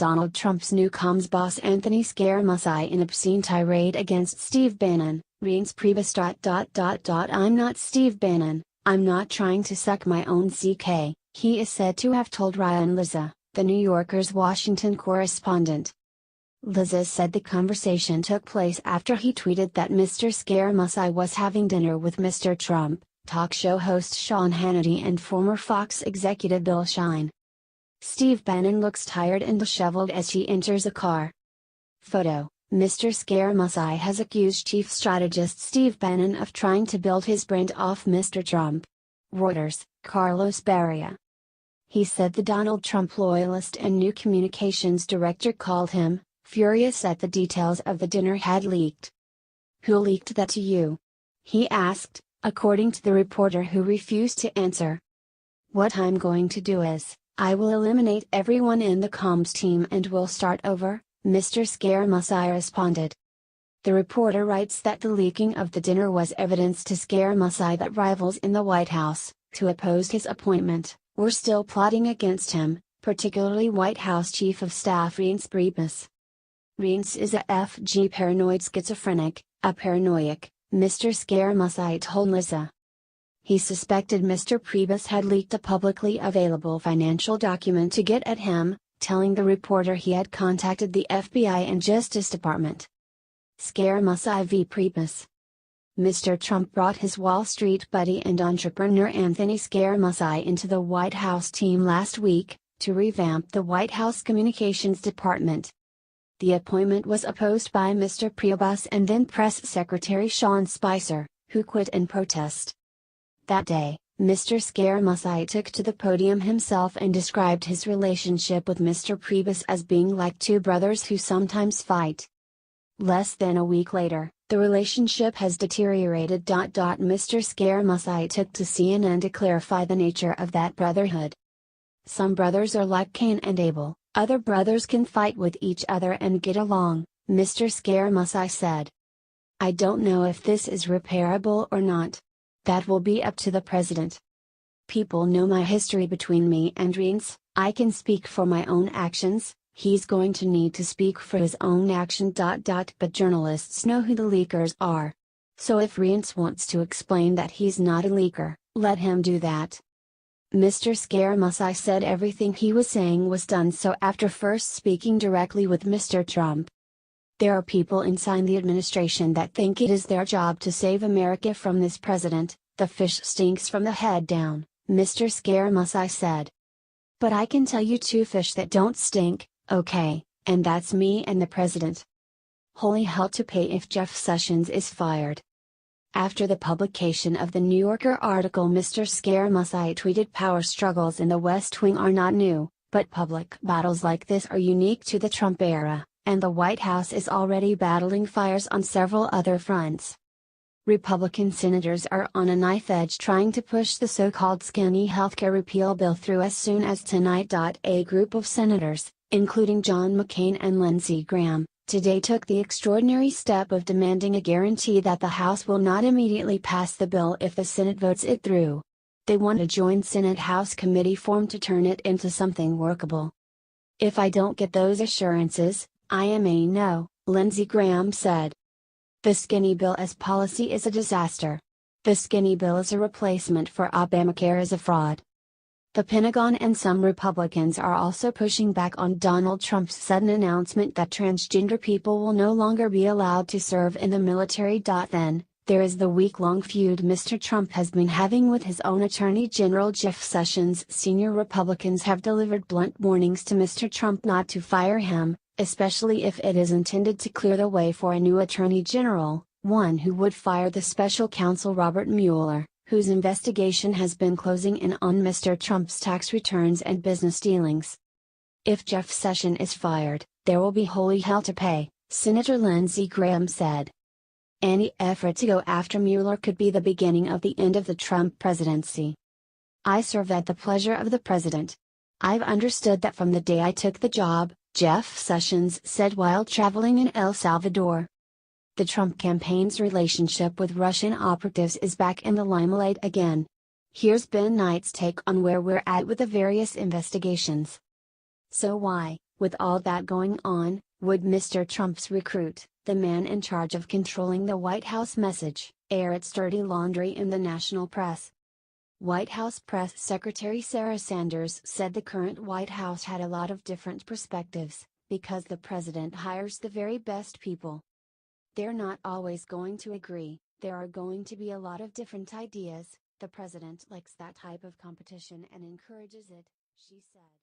Donald Trump's new comms boss Anthony Scaramucci in obscene tirade against Steve Bannon, Reince Priebus. I'm not Steve Bannon, I'm not trying to suck my own CK, he is said to have told Ryan Lizza, the New Yorker's Washington correspondent. Lizza said the conversation took place after he tweeted that Mr. Scaramucci was having dinner with Mr. Trump, talk show host Sean Hannity and former Fox executive Bill Shine. Steve Bannon looks tired and disheveled as he enters a car. Photo: Mr. Scaramucci has accused chief strategist Steve Bannon of trying to build his brand off Mr. Trump. Reuters, Carlos Barria. He said the Donald Trump loyalist and new communications director called him, furious at the details of the dinner had leaked. "Who leaked that to you?" he asked, according to the reporter who refused to answer. "What I'm going to do is, I will eliminate everyone in the comms team and we'll start over," Mr. Scaramucci responded. The reporter writes that the leaking of the dinner was evidence to Scaramucci that rivals in the White House, to oppose his appointment, were still plotting against him, particularly White House Chief of Staff Reince Priebus. Reince is a FG paranoid schizophrenic, a paranoiac, Mr. Scaramucci told Lizza. He suspected Mr. Priebus had leaked a publicly available financial document to get at him, telling the reporter he had contacted the FBI and Justice Department. Scaramucci v. Priebus. Mr. Trump brought his Wall Street buddy and entrepreneur Anthony Scaramucci into the White House team last week, to revamp the White House Communications Department. The appointment was opposed by Mr. Priebus and then Press Secretary Sean Spicer, who quit in protest. That day, Mr. Scaramucci took to the podium himself and described his relationship with Mr. Priebus as being like two brothers who sometimes fight. Less than a week later, the relationship has deteriorated. Mr. Scaramucci took to CNN to clarify the nature of that brotherhood. "Some brothers are like Cain and Abel, other brothers can fight with each other and get along," Mr. Scaramucci said. "I don't know if this is repairable or not. That will be up to the president. People know my history between me and Reince, I can speak for my own actions, he's going to need to speak for his own action. But journalists know who the leakers are. So if Reince wants to explain that he's not a leaker, let him do that." Mr. Scaramucci said everything he was saying was done so after first speaking directly with Mr. Trump. "There are people inside the administration that think it is their job to save America from this president, the fish stinks from the head down," Mr. Scaramucci said. "But I can tell you two fish that don't stink, okay, and that's me and the president. Holy hell to pay if Jeff Sessions is fired." After the publication of the New Yorker article, Mr. Scaramucci tweeted, "Power struggles in the West Wing are not new, but public battles like this are unique to the Trump era, and the White House is already battling fires on several other fronts. Republican senators are on a knife edge trying to push the so-called skinny healthcare repeal bill through as soon as tonight. A group of senators, including John McCain and Lindsey Graham, today took the extraordinary step of demanding a guarantee that the House will not immediately pass the bill if the Senate votes it through. They want a joint Senate-House committee formed to turn it into something workable. "If I don't get those assurances, I am a no," Lindsey Graham said. "The skinny bill as policy is a disaster. The skinny bill as a replacement for Obamacare is a fraud." The Pentagon and some Republicans are also pushing back on Donald Trump's sudden announcement that transgender people will no longer be allowed to serve in the military. Then, there is the week-long feud Mr. Trump has been having with his own Attorney General Jeff Sessions. Senior Republicans have delivered blunt warnings to Mr. Trump not to fire him, especially if it is intended to clear the way for a new Attorney General, one who would fire the special counsel Robert Mueller, whose investigation has been closing in on Mr. Trump's tax returns and business dealings. "If Jeff Sessions is fired, there will be holy hell to pay," Senator Lindsey Graham said. "Any effort to go after Mueller could be the beginning of the end of the Trump presidency. I serve at the pleasure of the president. I've understood that from the day I took the job," Jeff Sessions said while traveling in El Salvador. The Trump campaign's relationship with Russian operatives is back in the limelight again. Here's Ben Knight's take on where we're at with the various investigations. So why With all that going on, would Mr. Trump's recruit, the man in charge of controlling the White House message, air its dirty laundry in the national press? White House Press Secretary Sarah Sanders said the current White House had a lot of different perspectives, because the president hires the very best people. They're not always going to agree, there are going to be a lot of different ideas. The president likes that type of competition and encourages it, she said.